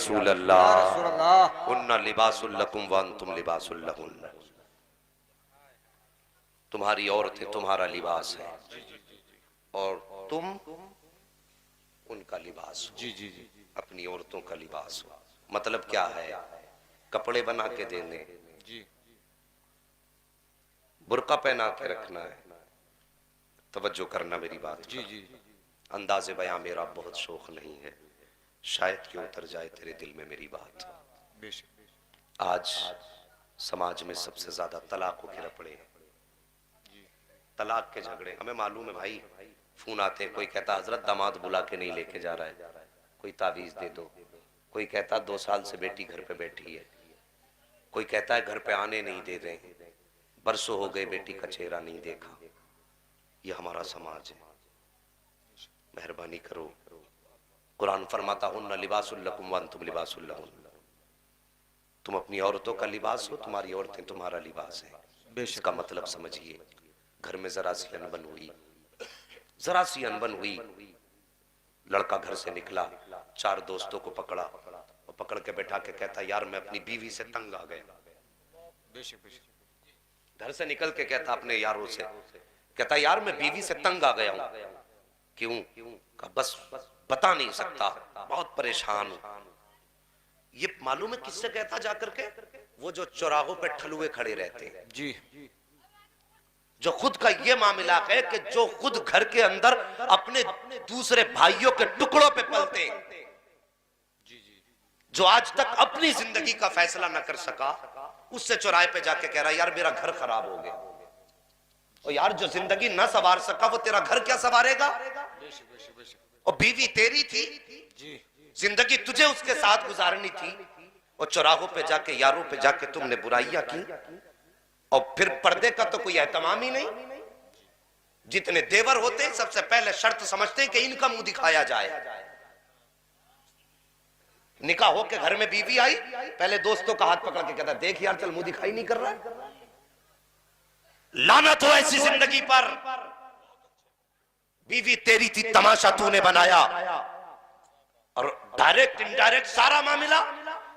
रसूल अल्लाह उन्ना लिबासुल लकुम व अंतुम लिबासुल लहुन्ना। तुम्हारी औरतें तुम्हारा लिबास है और तुम उनका लिबास हो। जी जी जी। अपनी औरतों का लिबास हो। मतलब क्या है? कपड़े बना के देने, जी बुर्का पहना के रखना है। तवज्जो करना मेरी बात जी पर। जी। अंदाज़े बयां मेरा बहुत शौक नहीं है, शायद कि उतर जाए तेरे दिल में मेरी बात। बेशक। आज समाज में सबसे ज्यादा तलाकों के रपड़े हैं, तलाक के झगड़े। हमें मालूम है भाई, फोन आते हैं, कोई कहता हजरत दामाद बुला के नहीं लेके जा रहा है, कोई तावीज दे दो। कोई कहता 2 साल से बेटी घर पे बैठी है, कोई कहता है घर पे आने नहीं दे रहे हैं, बरसों हो गए बेटी का चेहरा नहीं देखा। ये हमारा समाज है। मेहरबानी करो, कुरान फरमाता हुन्ना लिबासुल लकुम व अंतुम लिबासुल लहुन्ना। तुम अपनी औरतों का लिबास हो, तुम्हारी औरतें तुम्हारा लिबास है। इसका मतलब समझिए, घर में जरा सी अनबन हुई, जरा सी अनबन हुई, लड़का घर से निकला, 4 दोस्तों को पकड़ा और पकड़ के बैठा के कहता यार मैं अपनी बीवी से तंग आ गया। बेशक बेशक। घर से निकल के कहता अपने यारों से, कहता यार मैं बीवी से तंग आ गया हूं। क्यों? कहा बस बता नहीं सकता, बहुत परेशान हूं। ये मालूम है किससे कहता जाकर के? वो जो चौराहों पे ठलुए खड़े रहते हैं जी, जो खुद का ये मामला है कि जो खुद घर के अंदर अपने दूसरे भाइयों के टुकड़ों पे पलते हैं, जो आज तक अपनी जिंदगी का फैसला न कर सका, उससे चौराहे पे जाके कह रहा है यार मेरा घर खराब हो गया। और यार जो जिंदगी न संवार सका वो तेरा घर क्या संवारेगा? और बीवी तेरी थी, जिंदगी तुझे उसके साथ गुजारनी थी, और चौराहों पे जाके यारों पे जाके तुमने बुराइयां की, और फिर पर्दे का तो कोई एहतमाम ही नहीं। जितने देवर होते सबसे पहले शर्त समझते हैं कि इनका मुंह दिखाया जाए। निकाह हो के घर में बीवी आई, पहले दोस्तों का हाथ पकड़ के कहता देख यार चल मुंह दिखाई नहीं कर रहा है। लानत हो ऐसी जिंदगी पर। बीवी तेरी थी, तमाशा तूने बनाया, और डायरेक्ट इनडायरेक्ट सारा मामला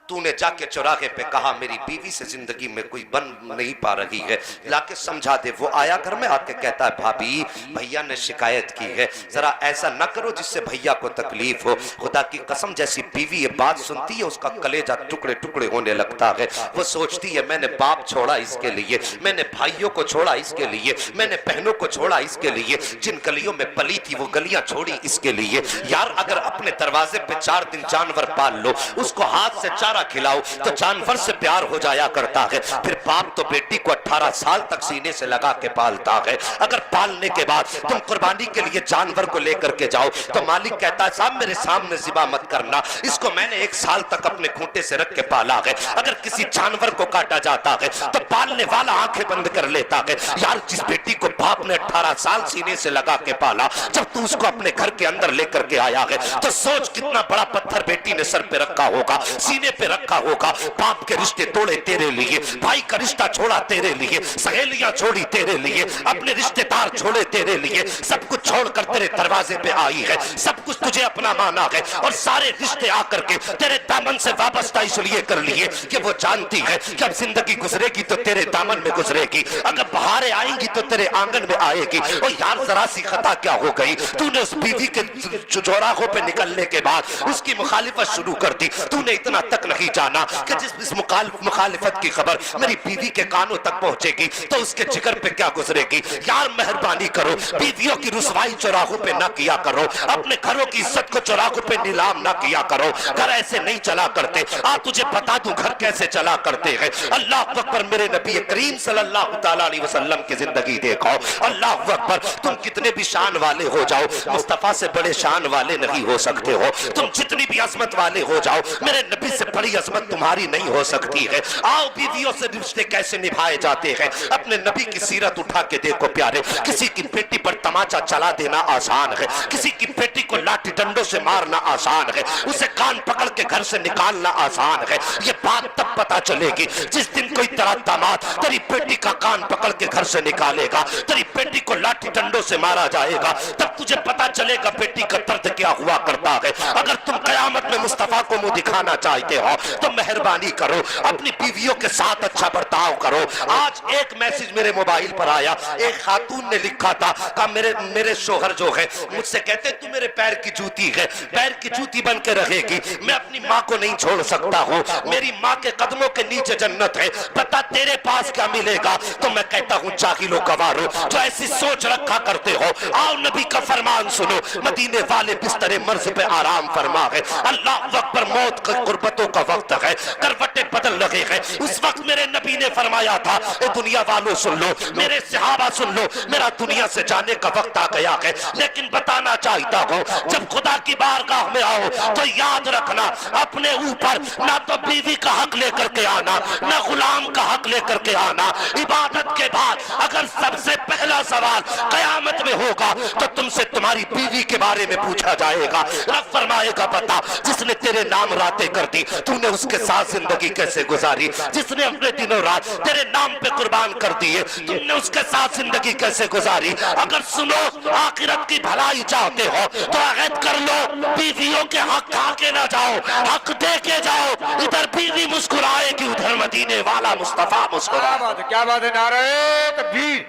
तूने जाके चौराहे पे कहा मेरी बीवी से जिंदगी में कोई बन नहीं पा रही है, लाके समझा दे। वो आया घर में आके कहता है भाभी भैया ने शिकायत की है, जरा ऐसा न करो जिससे भैया को तकलीफ हो। खुदा की कसम जैसी बीवी ये बात सुनती है उसका कलेजा टुकड़े टुकड़े होने लगता है। वो सोचती है मैंने बाप छोड़ा इसके लिए, मैंने भाइयों को छोड़ा इसके लिए, मैंने बहनों को छोड़ा इसके लिए, जिन गलियों में पली थी वो गलियां छोड़ी इसके लिए। यार अगर अपने दरवाजे पे 4 दिन जानवर पाल लो, उसको हाथ से चारा खिलाओ तो जानवर से प्यार हो जाया करता है। फिर बाप तो बेटी को 18 साल तक सीने से लगा के पालता है। अगर पालने के बाद तुम कुर्बानी के लिए जानवर को लेकर के जाओ तो मालिक कहता है साहब मेरे सामने ज़िबा मत करना, इसको मैंने 1 साल तक अपने खूंटे से रख के पाला है। अगर किसी जानवर को काटा जाता है तो पालने वाला आंखें बंद कर लेता है। यार जिस बेटी को बाप ने 18 साल सीने से लगा के पाला, जब तू उसको अपने घर के अंदर लेकर के आया है तो सोच कितना बड़ा पत्थर बेटी ने सर पे रखा होगा, सीने पे रखा होगा। बाप के रिश्ते तोड़े तेरे लिए, भाई का रिश्ता छोड़ा तेरे लिए, सहेलियां छोड़ी तेरे लिए, अपने रिश्तेदार छोड़े तेरे लिए, सब कुछ छोड़कर तेरे दरवाजे पे आई है, सब कुछ तुझे अपना माना है, और सारे रिश्ते आकर के तेरे दामन से वाबस्ता इसलिए कर लिए कि वो जानती है कि अब जिंदगी गुजरेगी तो तेरे दामन में गुजरेगी, अगर बहारें आएंगी तो तेरे आंगन में आएगी। और यार जरा सी खता क्या हो गई, तूने उस बीवी के चौराहों पे निकलने के बाद उसकी मुखालिफत शुरू कर दी। तूने इतना तक नहीं जाना कि जिस मुखालिफत की खबर मेरी बीवी के कानों तक पहुंचेगी तो उसके जिगर पे क्या गुजरेगी। यार मेहरबानी करो, बीवियों की रुसवाई चौराहों पे ना किया करो, अपने घरों की इज्जत को चौराहों पे नीलाम ना किया करो। घर ऐसे नहीं चला करते। तुझे बता दूं घर कैसे चला करते हैं। अल्लाह अकबर, मेरे नबी करीम सल्लल्लाहु तआला अलैहि वसल्लम की जिंदगी देखो। अल्लाह अकबर, तुम कितने भी शान वाले हो जाओ, मुस्तफा से बड़े शान वाले नहीं हो सकते हो। तुम जितनी भी अजमत वाले हो जाओ, मेरे नबी से बड़ी अजमत तुम्हारी नहीं हो सकती है। आओ बीवियों से रिश्ते कैसे निभाए जाते हैं, अपने नबी की सीरत उठा के देखो प्यारे। किसी की बेटी पर तमाचा चला देना आसान है, किसी की बेटी को लाठी डंडों से मारना आसान है, उसे कान पकड़ के घर से निकालना आसान है। ये बात तब पता चलेगी जिस दिन कोई तेरा दामाद तेरी बेटी का कान पकड़ के घर से निकालेगा, तेरी बेटी को लाठी डंडों से मारा जाएगा, तब तुझे पता चलेगा बेटी का दर्द क्या हुआ करता है। अगर तुम कयामत में मुस्तफा को मुंह दिखाना चाहते हो तो मेहरबानी करो, अपनी बीवियों के साथ अच्छा बर्ताव करो। आज एक मैसेज मेरे मोबाइल पर आया, एक खातून ने लिखा था कि मेरे शोहर जो है मुझसे कहते तू मेरे पैर की जूती है, पैर की जूती बन के रहेगी, मैं अपनी माँ को नहीं छोड़ सकता हूँ, मेरी माँ के कदमों के नीचे जन्नत है, बता तेरे पास क्या मिलेगा। तो मैं कहता हूँ जाहिलो गवारो जो ऐसी सोच रखा करते हो, आओ नबी का फरमान सुनो, मदीने वाले बिस्तरे मर्ज पे आराम फरमा है, अल्लाह अकबर, मौत की कुर्बतों का वक्त है, करवटें बदल लगे हैं। उस वक्त मेरे नबी ने फरमाया था, ए दुनिया वालों सुन लो, मेरे सहाबा सुन लो, मेरा दुनिया से जाने का वक्त आ गया है। लेकिन बताना चाहता हूँ जब खुदा की बारगाह में आओ तो याद रखना अपने ऊपर ना तो बीवी का हक लेकर के आना, ना गुलाम का हक लेकर के आना। इबादत के बाद अगर सबसे पहला सवाल कयामत में होगा तो तुमसे तुम्हारी बीवी के बारे में पूछा जाएगा। रब फरमाएगा बता जिसने तेरे नाम रातें कर दी तूने उसके साथ जिंदगी कैसे गुजारी, जिसने अपने दिनों रात तेरे नाम पे कुर्बान कर दिए तुमने उसके साथ जिंदगी कैसे गुजारी। अगर सुनो आखिरत की भलाई चाहते हो तो अहद कर लो, बीवियों के हक खा के ना जाओ, हक दे के जाओ। इधर बीवी मुस्कुराएगी, उधर मदीने वाला मुस्तफा मुस्कुराए। क्या बात है, नारे तकबीर,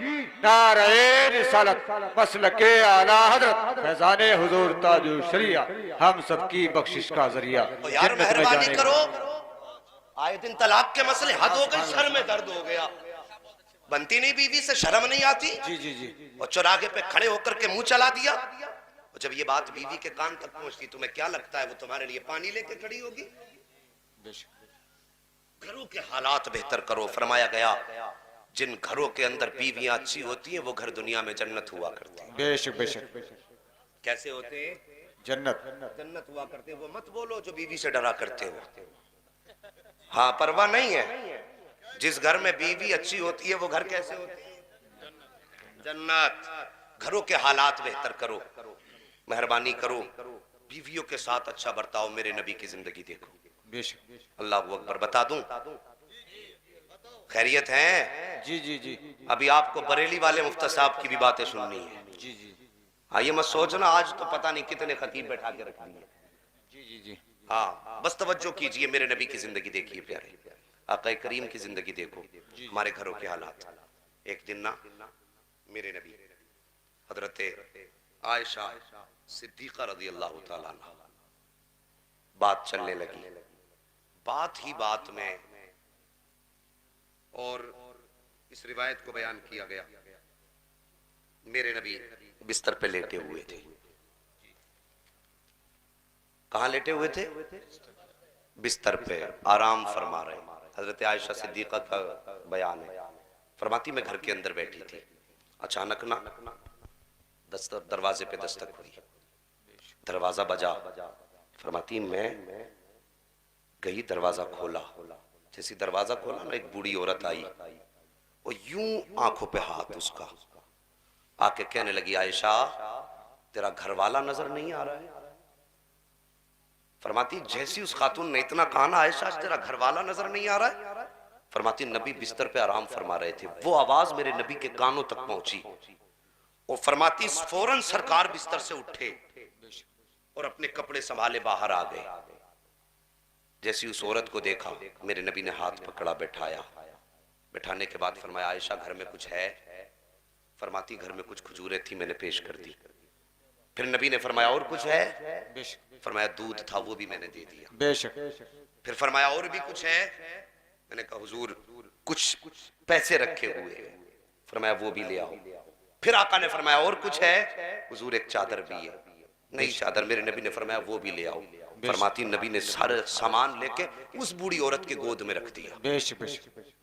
नारे रिसालत, मसलके आला हजरत, फैजाने हुजूर ताजु शरिया, हम सबकी बख्शिश का जरिया। यार मेहरबानी करो, आए दिन तलाक के मसले हद हो गए, सर में दर्द हो गया। बनती नहीं बीवी से, शर्म नहीं आती। जी जी जी। और चौराहे पे खड़े होकर के मुंह चला दिया। और जब ये बात बीवी के कान तक पहुंचती तुम्हें क्या लगता है वो तुम्हारे लिए पानी लेके खड़ी होगी। घरों के हालात बेहतर करो। फरमाया गया जिन घरों के अंदर बीवियां अच्छी होती हैं वो घर दुनिया में जन्नत हुआ करते हैं। बेशक बेशक। कैसे होते हैं? जन्नत जन्नत हुआ करते हैं। वो मत बोलो जो बीवी से डरा करते हो। हाँ, परवाह नहीं है। जिस घर में बीवी अच्छी होती है वो घर कैसे होते हैं? जन्नत। घरों के हालात बेहतर करो, मेहरबानी करो, बीवियों के साथ अच्छा बर्ताव। मेरे नबी की जिंदगी देखो। अल्लाह अकबर। बता दूं खैरियत है? जी जी जी। अभी आपको बरेली वाले मुफ्ती साहब की भी बातें सुननी है। जी जी। हाँ, ये मत सोचना आज तो पता नहीं कितने खतीब बैठा के रख दिए। जी जी जी। हाँ, बस तवज्जो कीजिए, मेरे नबी की जिंदगी देखिए प्यारे, आका करीम की जिंदगी देखो, हमारे घरों के हालात। एक दिन ना मेरे नबी हजरत आयशा सिद्दीका रज़ी अल्लाह तआला अन्हा बात चलने लगी। बात ही बात में और इस रिवायत को बयान किया गया, मेरे नबी बिस्तर पे लेटे हुए थे। कहाँ लेटे हुए थे? बिस्तर पे आराम फरमा रहे। हजरत आयशा सिद्दीका का बयान है, फरमाती मैं घर के अंदर बैठी थी, अचानक ना दरवाजे पे दस्तक हुई, दरवाजा बजा। फरमाती मैं गई, दरवाजा खोला, जैसे दरवाजा खोला ना एक बूढ़ी औरत आई और यूं आंखों पे हाथ उसका आके कहने लगी आयशा तेरा घर वाला नजर नहीं आ रहा है। फरमाती जैसी उस खातून ने इतना कहा ना आयशा तेरा घर वाला नजर नहीं आ रहा है, फरमाती नबी बिस्तर पे आराम फरमा रहे थे, वो आवाज मेरे नबी के कानों तक पहुंची और फरमाती फौरन सरकार बिस्तर से उठे और अपने कपड़े संभाले बाहर आ गए। जैसी उस औरत को देखा मेरे नबी ने हाथ पकड़ा, बैठाया, बैठाने के बाद फरमाया आयशा घर में कुछ है? फरमाती घर में कुछ खजूरें थी मैंने पेश कर दी। फिर नबी ने फरमाया और कुछ है? फरमाया दूध था वो भी मैंने दे दिया। बेशक। फिर फरमाया और भी कुछ है? मैंने कहा हुजूर कुछ पैसे रखे हुए हैं। फरमाया वो भी ले आओ। फिर आका ने फरमाया और कुछ है? हुजूर एक चादर भी है। नई चादर। मेरे नबी ने फरमाया वो भी ले आओ। फरमाती नबी ने सारे सामान लेके उस बूढ़ी औरत के गोद में रख दिया। बेशक बेशक।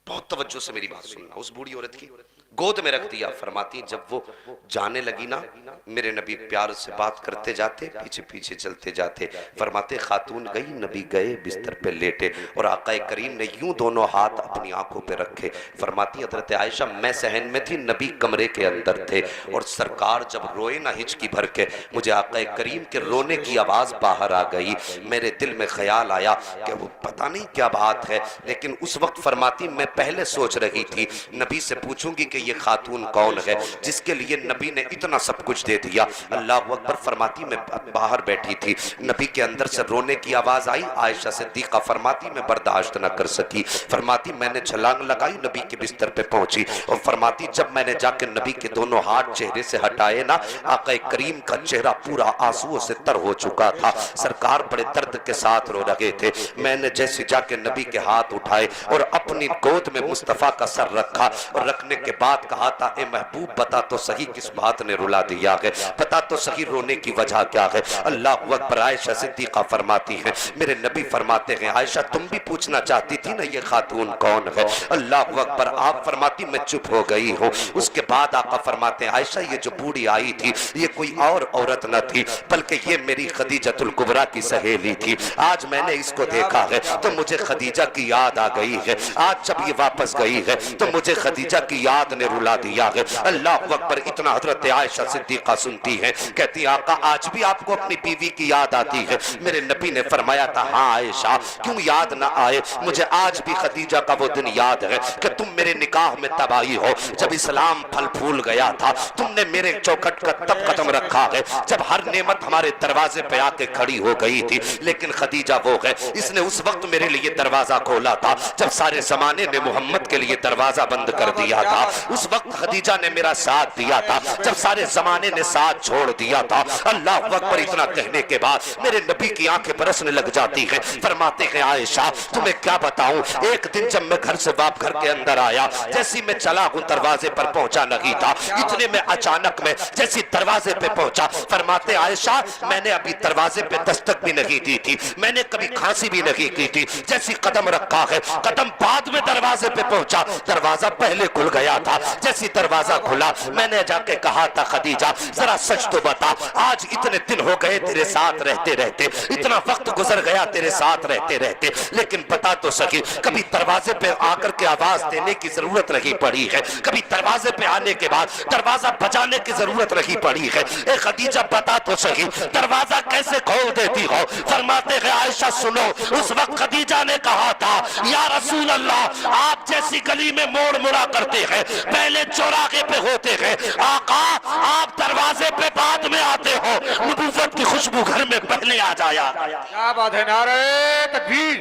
बहुत तवज्जो से मेरी बात सुनना। उस बूढ़ी औरत की गोद में रख दिया। फरमाती जब वो जाने लगी ना, मेरे नबी प्यार से बात करते जाते, पीछे पीछे चलते जाते। फरमाते खातून गई, नबी गए, बिस्तर पे लेटे और आका करीम ने यूं दोनों हाथ अपनी आंखों पे रखे। फरमाती हजरत आयशा मैं सहन में थी, नबी कमरे के अंदर थे और सरकार जब रोए ना हिचकी भर के, मुझे आका करीम के रोने की आवाज बाहर आ गई। मेरे दिल में ख्याल आया कि वो पता नहीं क्या बात है, लेकिन उस वक्त फरमाती मैं पहले सोच रही थी नबी से पूछूंगी कि ये खातून कौन है जिसके लिए नबी ने इतना सब कुछ दे दिया। अल्लाह अकबर। फरमाती मैं बाहर बैठी थी, नबी के अंदर से रोने की आवाज आई। आयशा सिद्दीका फरमाती मैं बर्दाश्त न कर सकी। फरमाती मैंने छलांग लगाई, नबी के बिस्तर पे पहुंची और फरमाती जब मैंने जाकर नबी के दोनों हाथ चेहरे से हटाए ना, आका करीम का चेहरा पूरा आंसुओं से तर हो चुका था। सरकार बड़े दर्द के साथ रो रहे थे। मैंने जैसे जाके नबी के हाथ उठाए और अपनी गोद में मुस्तफा का सर रखा और रखने के बाद कहा था ए महबूब बता तो सही किस बात ने रुला दिया है, बता तो सही रोने की वजह क्या है। अल्लाह अकबर। आयशा सिद्दीका फरमाती है मेरे नबी फरमाते हैं आयशा तुम भी पूछना चाहती थी ना ये खातून कौन है। अल्लाह अकबर। आप फरमाती मैं चुप हो गई हूँ। उसके बाद आका फरमाते हैं आयशा ये जो बूढ़ी आई थी ये कोई और औरत न थी बल्कि ये मेरी खदीजतुल कुबरा की सहेली थी। आज मैंने इसको देखा है तो मुझे खदीजा की याद आ गई है। आज जब ये वापस गई है तो मुझे खदीजा की याद ने रुला दिया है। अल्लाह अकबर। इतना हजरत आयशा सिद्दीका सुनती है, कहती आका आज भी आपको अपनी बीवी की याद आती है। मेरे नबी ने फरमाया था हाँ आयशा क्यों याद ना आए, मुझे आज भी खदीजा का वो दिन याद है कि तुम मेरे निकाह में तब आई हो जब इस्लाम फल फूल गया था। तुमने मेरे चौखट का तब कदम रखा है जब हर नेमत हमारे दरवाजे पे आके खड़ी हो गई थी, लेकिन खदीजा वो है इसने उस वक्त मेरे लिए दरवाजा खोला था जब सारे जमाने ने मोहम्मद के लिए दरवाजा बंद कर दिया था। उस वक्त खदीजा ने मेरा साथ दिया था जब सारे जमाने ने साथ छोड़ दिया था। अल्लाह अकबर। इतना कहने के बाद मेरे नबी की आंखें बरसने लग जाती हैं। फरमाते हैं आयशा तुम्हें क्या बताऊं, एक दिन जब मैं घर से वाप घर के अंदर आया, जैसी मैं चला हूं दरवाजे पर पहुंचा नहीं था, इतने में अचानक मैं जैसी दरवाजे पे पहुंचा, फरमाते आयशा मैंने अभी दरवाजे पे दस्तक भी नहीं दी थी, मैंने कभी खांसी भी नहीं की थी, जैसी कदम रखा है कदम बाद में दरवाजे पे पहुंचा, दरवाजा पहले खुल गया था। जैसी दरवाजा खुला मैंने जाके कहा था खदीजा जरा सच तो बता आज इतने दिन हो गए तेरे साथ रहते रहते, इतना वक्त गुजर गया तेरे साथ रहते रहते, लेकिन बता तो सकी कभी दरवाजे पे आकर के आवाज देने की जरूरत नहीं पड़ी है, कभी दरवाजे पे आने के बाद दरवाजा बजाने की जरूरत नहीं पड़ी है। ए खदीजा बता तो सही दरवाजा कैसे खोल देती हो। फरमाते हैं आयशा सुनो उस वक्त खदीजा ने कहा था या रसूल अल्लाह आप जैसी गली में मोड़ मुड़ा करते हैं पहले चौराहे पे होते हैं, आका आप दरवाजे पे बाद में आते हो, नबूवत की खुशबू घर में पहले आ जाया। क्या बात है। नारे तकबीर,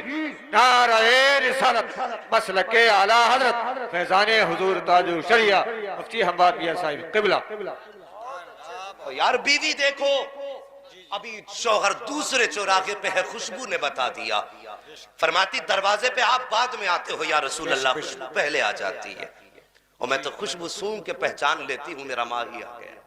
नारे रिसालत, मसलके आला हजरत फैजाने हुजूर ताजु शरिया मुफ्ती हम्माद मियां साहिब किबला। यार बीवी देखो अभी शौहर दूसरे चौराहे पे है, खुशबू ने बता दिया। फरमाती दरवाजे पे आप बाद में आते हो या रसूल अल्लाह, खुशबू पहले आ जाती है और मैं तो खुशबू सूंघ के पहचान लेती हूँ मेरा माही आ गया,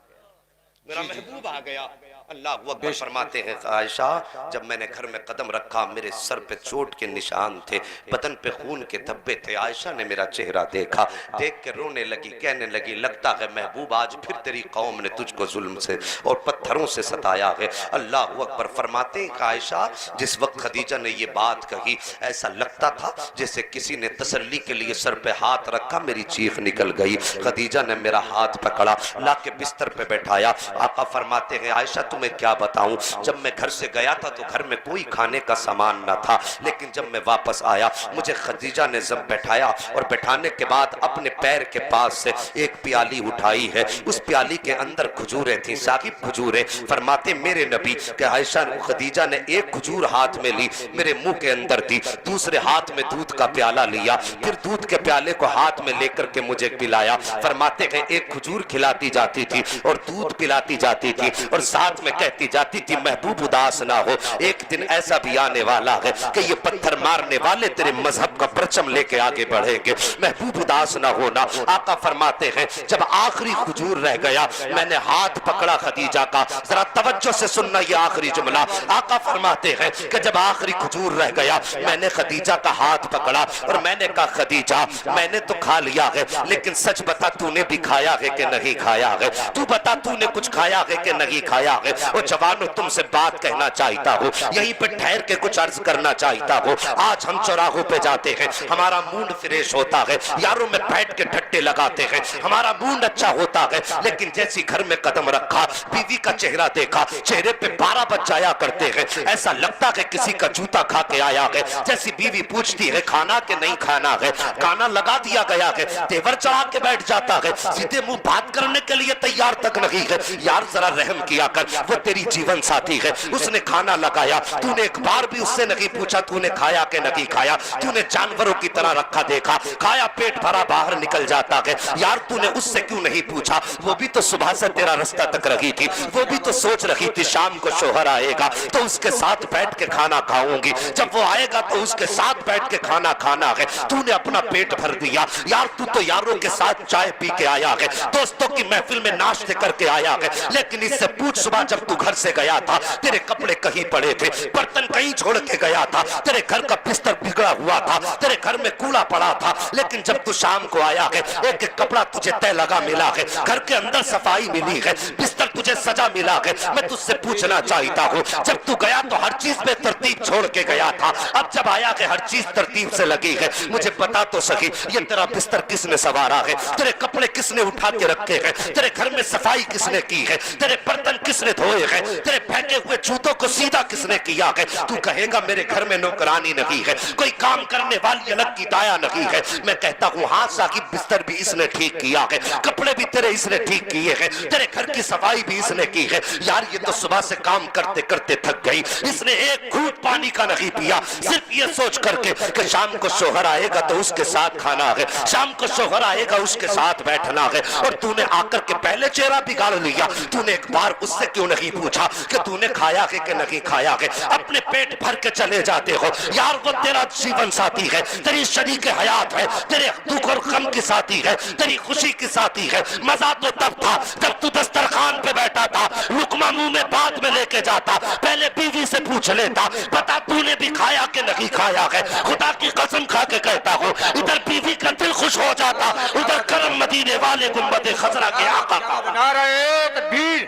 मेरा महबूब आ गया। अल्लाह अकबर। फरमाते हैं आयशा जब मैंने घर में कदम रखा मेरे सर पे चोट के निशान थे, बदन पे खून के धब्बे थे। आयशा ने मेरा चेहरा देखा, देख के रोने लगी, कहने लगी लगता है महबूब आज फिर तेरी कौम ने तुझको जुल्म से और पत्थरों से सताया है। अल्लाह अकबर। फरमाते हैं आयशा जिस वक्त खदीजा ने ये बात कही ऐसा लगता था जैसे किसी ने तसल्ली के लिए सर पे हाथ रखा, मेरी चीख निकल गई। खदीजा ने मेरा हाथ पकड़ा, ला के बिस्तर पे बैठाया। आका फरमाते हैं आयशा तुम्हें क्या बताऊं, जब मैं घर से गया था तो घर में कोई खाने का सामान न था, लेकिन जब मैं वापस आया मुझे खदीजा ने जब बैठाया और बैठाने के बाद अपने पैर के पास से एक प्याली उठाई है, उस प्याली के अंदर खजूरें थी, साकिब खजूरें। फरमाते मेरे नबी कि आयशा खदीजा ने एक खजूर हाथ में ली, मेरे मुंह के अंदर दी, दूसरे हाथ में दूध का प्याला लिया, फिर दूध के प्याले को हाथ में लेकर के मुझे पिलाया। फरमाते हैं एक खजूर खिलाती जाती थी और दूध पिलाती जाती थी और साथ में कहती जाती थी महबूब उदास ना हो, एक दिन ऐसा भी आने वाला है कि ये पत्थर मारने वाले तेरे मजहब का परचम लेके आगे बढ़ेंगे। महबूब उदास ना होना। आका फरमाते हैं जब आखिरी खजूर रह गया मैंने हाथ पकड़ा खदीजा का। जरा तवज्जो से सुनना ये आखिरी जुमला। आका फरमाते हैं कि जब आखिरी खजूर रह गया मैंने खदीजा का हाथ पकड़ा और मैंने कहा खदीजा मैंने तो खा लिया है, लेकिन सच बता तूने भी खाया है कि नहीं खाया है? तू बता तूने कुछ खाया है कि नहीं खाया है? वो जवानों तुमसे बात कहना चाहता हूँ, यहीं पे ठहर के कुछ अर्ज करना चाहता हूँ। आज हम चौराहों पे जाते हैं, हमारा मूड फ्रेश होता है, यारों में बैठ के ठट्टे लगाते हैं, हमारा मूड अच्छा होता है, लेकिन जैसी घर में कदम रखा बीवी का चेहरा देखा, चेहरे पे 12 बज जाया करते हैं, ऐसा लगता है किसी का जूता खा के आया है। जैसी बीवी पूछती है खाना के नहीं खाना है, खाना लगा दिया गया है, तेवर चढ़ा के बैठ जाता है, सीधे मुंह बात करने के लिए तैयार तक नहीं है। यार जरा रहम किया कर, वो तेरी जीवन साथी है, उसने खाना लगाया, तूने एक बार भी उससे नहीं पूछा तूने खाया कि नहीं खाया? तूने जानवरों की तरह रखा देखा, खाया पेट भरा बाहर निकल जाता है। यार तूने उससे क्यों नहीं पूछा? वो भी तो सुबह से तेरा रास्ता तक रही थी, वो भी तो सोच रही थी शाम को शोहर आएगा तो उसके साथ बैठ के खाना खाऊंगी, जब वो आएगा तो उसके साथ बैठ के खाना खाना है। तूने अपना पेट भर दिया। यार तू तो यारों के साथ चाय पी के आया है, दोस्तों की महफिल में नाश्ते करके आया है, लेकिन इससे पूछ सुबह जब तू घर से गया था तेरे कपड़े कहीं पड़े थे, बर्तन कहीं छोड़ के गया था, तेरे घर का बिस्तर बिगड़ा हुआ था, तेरे घर में कूड़ा पड़ा था, लेकिन जब तू शाम को आया है एक एक कपड़ा तुझे तय लगा मिला है, घर के अंदर सफाई मिली है, बिस्तर तुझे सजा मिला है। मैं तुझसे पूछना चाहता हूँ जब तू गया तो हर चीज में तरतीब छोड़ के गया था, अब जब आया है हर चीज तरतीब से लगी है, मुझे बता तो सही ये तेरा बिस्तर किसने संवारा है? तेरे कपड़े किसने उठा के रखे हैं? तेरे घर में सफाई किसने की है? तेरे बर्तन किसने धोए हैं? तेरे फेंके हुए जूतों को सीधा किसने किया है? तू कहेगा मेरे घर में नौकरानी नहीं है, कोई काम करने वाली अलग की दाया नहीं है। मैं कहता हूँ हाँ साकिब बिस्तर भी इसने ठीक किया है, कपड़े भी तेरे इसने ठीक किए हैं, तेरे घर की सफाई भी इसने की है। यार ये तो सुबह से काम करते करते थक गई, इसने एक घूंट पानी का नहीं पिया, सिर्फ ये सोच करके कि शाम को शोहर आएगा तो उसके साथ खाना है, शाम को शोहर आएगा उसके साथ बैठना है। और तूने आकर के पहले चेहरा बिगाड़ लिया। तूने एक बार उससे क्यों नहीं पूछा कि तूने खाया है कि नहीं खाया है? अपने पेट भर के चले जाते हो। यार वो तेरा जीवन साथी है, तेरी शरीक हयात है, तेरे दुख और गम की साथी है, तेरी खुशी की साथी है। मजा तो तब था जब तू दस्तरखान पे बैठा था, लुकमा मुंह में बाद में लेके जाता, पहले बीवी से पूछ लेता बता तूने भी खाया कि नहीं खाया है? खुदा की कसम खा के कहता हूँ इधर बीवी का दिल खुश हो जाता, उधर करम मदीने वाले गुंबद खजरा के आका का। नारे तकबीर,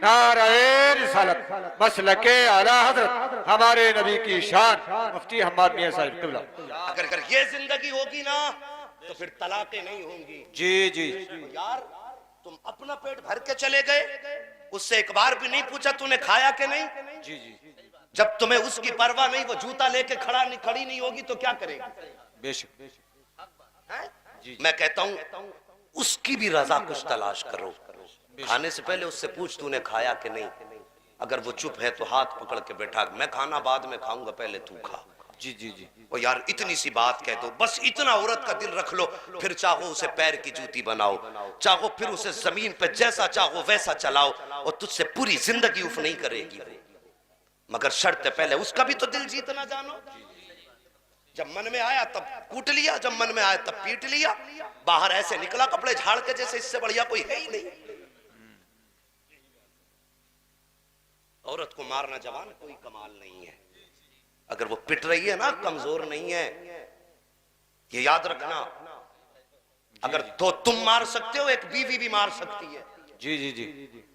नारे रिसालत, मसलके आला हजरत हमारे नबी की शान मुफ्ती हम्माद मियां साहिब किबला। अगर ये जिंदगी होगी ना तो फिर तलाकें नहीं होंगी। जी जी यार तुम अपना पेट भर के चले गए, उससे एक बार भी नहीं पूछा तूने खाया कि नहीं? जी जी जब तुम्हें उसकी परवाह नहीं, वो जूता लेके खड़ी नहीं होगी तो क्या करेगी? बेशक जी। मैं कहता हूं उसकी भी रजा कुछ तलाश करो, खाने से पहले उससे पूछ तूने खाया कि नहीं। अगर वो चुप है तो हाथ पकड़ के बैठा, मैं खाना बाद में खाऊंगा पहले तू खा। जी जी जी ओ यार इतनी सी बात कह दो, बस इतना औरत का दिल रख लो, फिर चाहो उसे पैर की जूती बनाओ, चाहो फिर उसे जमीन पे जैसा चाहो वैसा चलाओ, और तुझसे पूरी जिंदगी उफ नहीं करेगी, मगर शर्त पहले उसका भी तो दिल जीतना जानो। जब मन में आया तब कूट लिया, जब मन में आया तब पीट लिया, बाहर ऐसे निकला कपड़े झाड़ के जैसे इससे बढ़िया कोई है ही नहीं। औरत को मारना जवान कोई कमाल नहीं है, अगर वो पिट रही है ना कमजोर नहीं है, ये याद रखना। अगर तो तुम मार सकते हो, एक बीवी भी मार सकती है। जी जी जी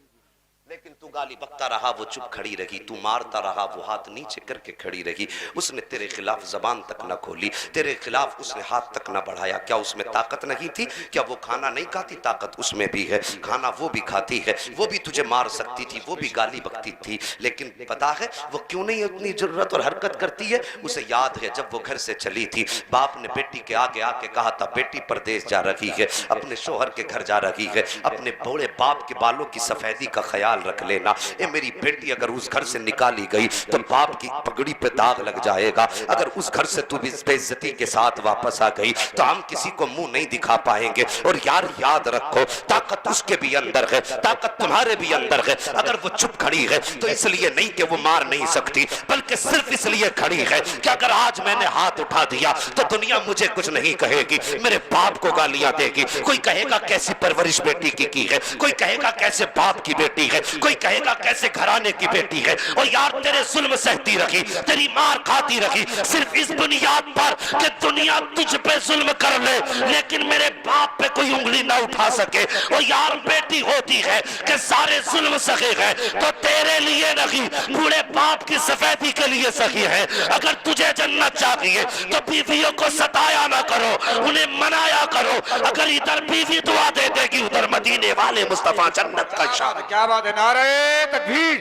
लेकिन तू गाली बकता रहा, वो चुप खड़ी रही, तू मारता रहा, वो हाथ नीचे करके खड़ी रही, उसने तेरे खिलाफ जबान तक न खोली, तेरे खिलाफ उसने हाथ तक न बढ़ाया। क्या उसमें ताकत नहीं थी? क्या वो खाना नहीं खाती? ताकत उसमें भी है, खाना वो भी खाती है, वो भी तुझे मार सकती थी, वो भी गाली बकती थी, लेकिन पता है वो क्यों नहीं उतनी जरूरत और हरकत करती है? उसे याद है जब वो घर से चली थी, बाप ने बेटी के आगे आके कहा था बेटी परदेश जा रही है, अपने शोहर के घर जा रही है, अपने बूढ़े बाप के बालों की सफेदी का ख्याल ख्याल रख लेना, ये मेरी बेटी अगर उस घर से निकाली गई तो बाप की पगड़ी पे दाग लग जाएगा। अगर उस घर से तू भी बेइज्जती के साथ वापस आ गई तो हम किसी को मुंह नहीं दिखा पाएंगे। और यार याद रखो, ताकत उसके भी अंदर है, ताकत तुम्हारे भी अंदर है। अगर वो चुप खड़ी है तो इसलिए नहीं कि वो मार नहीं सकती, बल्कि सिर्फ इसलिए खड़ी है कि अगर आज मैंने हाथ उठा दिया तो दुनिया मुझे कुछ नहीं कहेगी, मेरे बाप को गालियां देगी। कोई कहेगा कैसी परवरिश बेटी की है, कोई कहेगा कैसे बाप की बेटी है, कोई कहेगा कैसे घराने की बेटी है। और यार तेरे जुल्म सहती रही, तेरी मार खाती रही, सिर्फ इस बुनियाद पर कि दुनिया तुझ पे जुल्म कर ले लेकिन मेरे बाप पे कोई उंगली ना उठा सके। और यार बेटी होती है कि सारे जुल्म सहे हैं तो तेरे लिए नहीं, बूढ़े बाप की सफेदी के लिए सही है। अगर तुझे जन्नत चाहिए तो बीवियों को सताया ना करो, उन्हें मनाया करो। अगर इधर बीवी दुआ दे देगी उधर मदीने वाले मुस्तफा जन्नत का शान। क्या बात है, नारे तकबीर,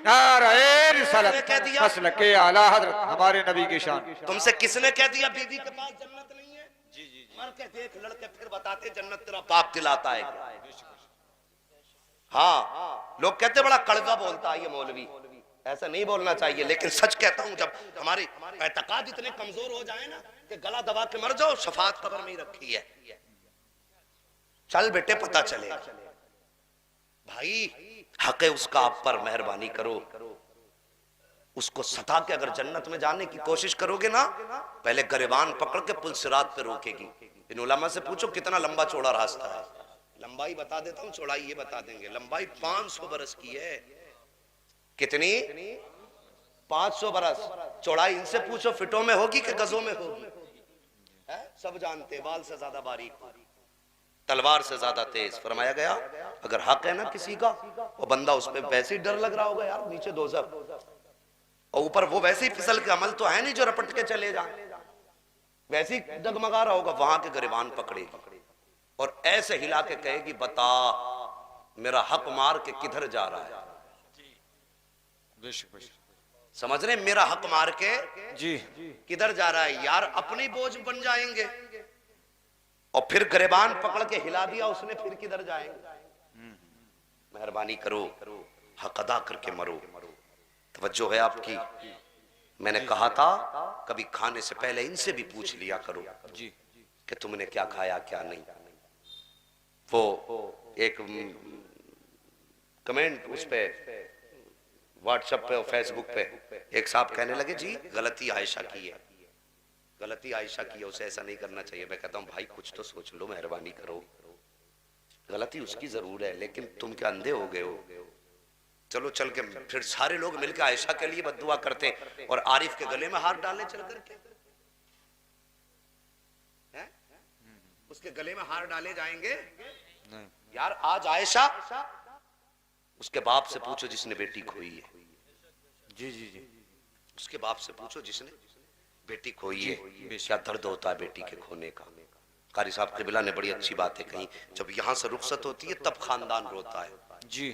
नारे रिसालत, मसलके आला हजरत हमारे नबी की शान। तुमसे किसने कह दिया बीवी के पास जन्नत नहीं है? जी जी, मर के देख, लड़के फिर बताते जन्नत तेरा बाप दिलाता है। हाँ, लोग कहते बड़ा कड़वा बोलता है ये मौलवी, ऐसा नहीं बोलना चाहिए, लेकिन सच कहता हूं जब हमारे एतकाद इतने कमजोर हो जाए ना कि गला दबा के मर जाओ, शफात कब्र में ही रखी है। चल बेटे पता चले भाई, हक है उसका आप पर, मेहरबानी करो। उसको सता के अगर जन्नत में जाने की कोशिश करोगे ना, पहले गरिबान पकड़ के पुल सिरात पे रोकेगी। इन उलमा से पूछो कितना लंबा चौड़ा रास्ता है, लंबाई बता देता हूं, चौड़ाई ये बता देंगे। लंबाई 500 बरस की है। कितनी? 500 बरस। चौड़ाई इनसे पूछो फिटों में होगी कि गजों में होगी? सब जानते, बाल से ज्यादा बारीक, तलवार से ज्यादा तेज। फरमाया गया अगर हक है ना किसी का, वो बंदा उस पर वैसे ही डर लग रहा होगा यार, नीचे दोज़ख, और ऊपर वो वैसे ही फिसल के, अमल तो है नहीं जो रपट के चले जाए, वैसे ही डगमगा रहा होगा। वहां के गरिबान पकड़े और ऐसे हिला के कहेगी बता मेरा हक मार के किधर जा रहा है। समझ रहे, मेरा हक मार के जी किधर जा रहा है। यार अपनी बोझ बन जाएंगे, और फिर गरिबान पकड़ के हिला दिया उसने, फिर किधर जाएंगे। मेहरबानी करो, हक अदा करके मरो। तवज्जो है आपकी। मैंने कहा था कभी खाने से पहले इनसे भी पूछ लिया करो जी कि तुमने क्या खाया क्या नहीं। वो एक कमेंट उस पे व्हाट्सएप पे और फेसबुक पे एक साहब कहने लगे जी गलती आयशा की है, गलती आयशा की है, उसे ऐसा नहीं करना चाहिए। मैं कहता हूँ भाई कुछ तो सोच लो, मेहरबानी करो। गलती उसकी जरूर है, लेकिन तुम क्या अंधे हो गए हो? चलो चल के फिर सारे लोग मिलकर आयशा के लिए बद्दुआ करते और आरिफ के गले में हाथ डाले चल करके, उसके गले में हार डाले जाएंगे। यार आज आयशा, उसके बाप से पूछो जिसने बेटी खोई है। जी जी जी, उसके बाप से पूछो जिसने बेटी खोई है, क्या दर्द होता है बेटी के खोने का। कारी साहब क़िबला ने बड़ी अच्छी बातें कही, जब यहाँ से रुखसत होती है तब खानदान रोता है जी,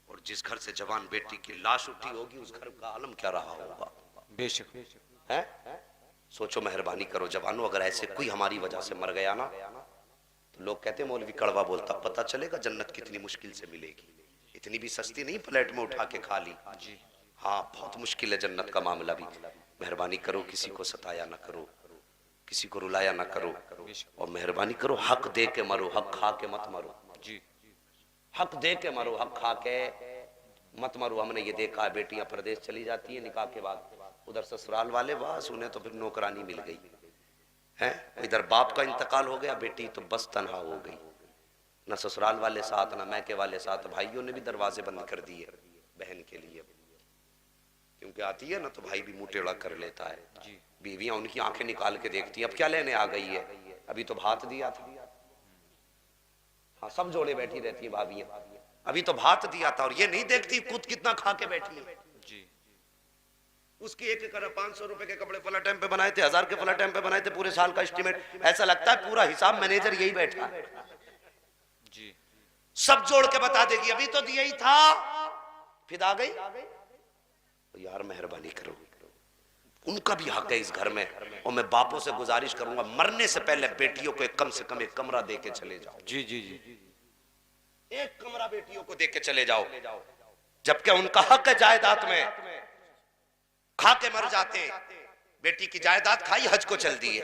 और जिस घर से जवान बेटी की लाश उठी होगी उस घर का आलम क्या रहा होगा। बेशक है। सोचो, मेहरबानी करो जवानों, अगर ऐसे कोई हमारी वजह से मर गया ना तो लोग कहते मौलवी कड़वा बोलता, पता चलेगा जन्नत कितनी मुश्किल से मिलेगी। इतनी भी सस्ती नहीं प्लेट में उठा के खा ली जी। हाँ बहुत मुश्किल है जन्नत का मामला भी। मेहरबानी करो, किसी को सताया ना करो, किसी को रुलाया ना करो, और मेहरबानी करो हक दे के मरो, हक खा के मत मरो जी। हक दे के मरो, हक खा के मत मरो। हमने ये देखा है बेटियां प्रदेश चली जाती है निकाह के बाद, उधर ससुराल वाले बस उन्हें तो फिर नौकरानी मिल गई है, इधर बाप का इंतकाल हो गया, बेटी तो बस तनहा हो गई, ना ससुराल वाले साथ ना मैके वाले साथ। भाइयों ने भी दरवाजे बंद कर दिए बहन के लिए, क्योंकि आती है ना तो भाई भी मुंह टेढ़ा कर लेता है जी। बीवियां उनकी आंखें निकाल के देखती हैं, अब क्या लेने आ गई है, अभी तो भात दिया था। हाँ सब जोड़े बैठी रहती है भाभियां, अभी तो भात दिया था, और ये नहीं देखती खुद कितना खा के बैठी है जी। उसकी एक 500 रुपए के कपड़े फला टाइम पे बनाए थे, 1000 के फला टाइम पे बनाए थे, पूरे साल का एस्टीमेट, ऐसा लगता है पूरा हिसाब मैनेजर यही बैठा है जी। सब जोड़ के बता देगी अभी तो दिया ही था, फिर आ गई। तो यार मेहरबानी करो, उनका भी हक है इस घर में। और मैं बापों से गुजारिश करूंगा मरने से पहले बेटियों को कम से कम एक कमरा दे के चले जाओ जी जी जी। एक कमरा बेटियों को दे के चले जाओ, जबकि उनका हक है जायदाद में, खा के मर जाते। बेटी की जायदाद खाई, हज को चल दिए।